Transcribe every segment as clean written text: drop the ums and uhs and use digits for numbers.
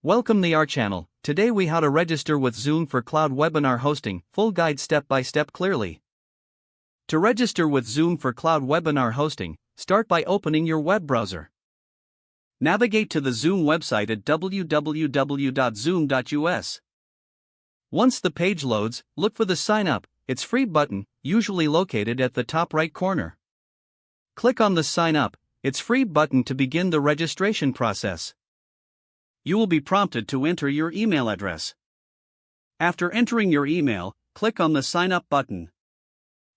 Welcome to our channel. Today we how to register with Zoom for cloud webinar hosting, full guide step by step clearly. To register with Zoom for cloud webinar hosting, start by opening your web browser. Navigate to the Zoom website at www.zoom.us. Once the page loads, look for the Sign Up, It's Free button, usually located at the top right corner. Click on the Sign Up, It's Free button to begin the registration process. You will be prompted to enter your email address. After entering your email, click on the Sign Up button.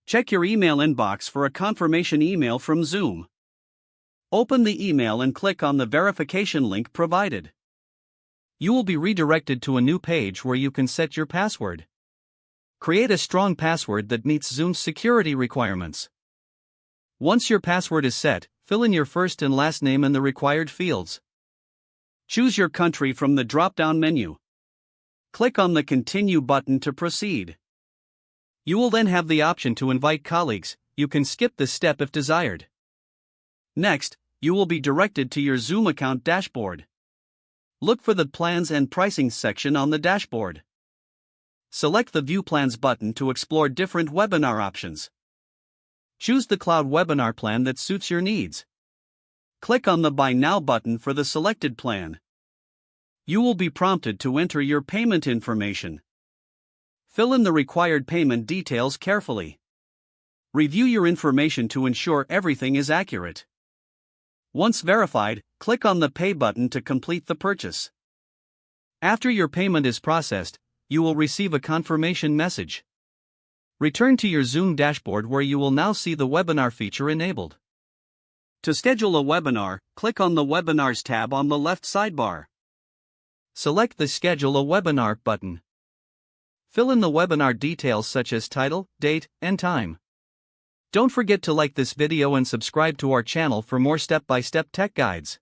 Check your email inbox for a confirmation email from Zoom. Open the email and click on the verification link provided. You will be redirected to a new page where you can set your password. Create a strong password that meets Zoom's security requirements. Once your password is set, fill in your first and last name in the required fields. Choose your country from the drop-down menu. Click on the Continue button to proceed. You will then have the option to invite colleagues. You can skip this step if desired. Next, you will be directed to your Zoom account dashboard. Look for the Plans and Pricing section on the dashboard. Select the View Plans button to explore different webinar options. Choose the cloud webinar plan that suits your needs. Click on the Buy Now button for the selected plan. You will be prompted to enter your payment information. Fill in the required payment details carefully. Review your information to ensure everything is accurate. Once verified, click on the Pay button to complete the purchase. After your payment is processed, you will receive a confirmation message. Return to your Zoom dashboard where you will now see the webinar feature enabled. To schedule a webinar, click on the Webinars tab on the left sidebar. Select the Schedule a Webinar button. Fill in the webinar details such as title, date, and time. Don't forget to like this video and subscribe to our channel for more step-by-step tech guides.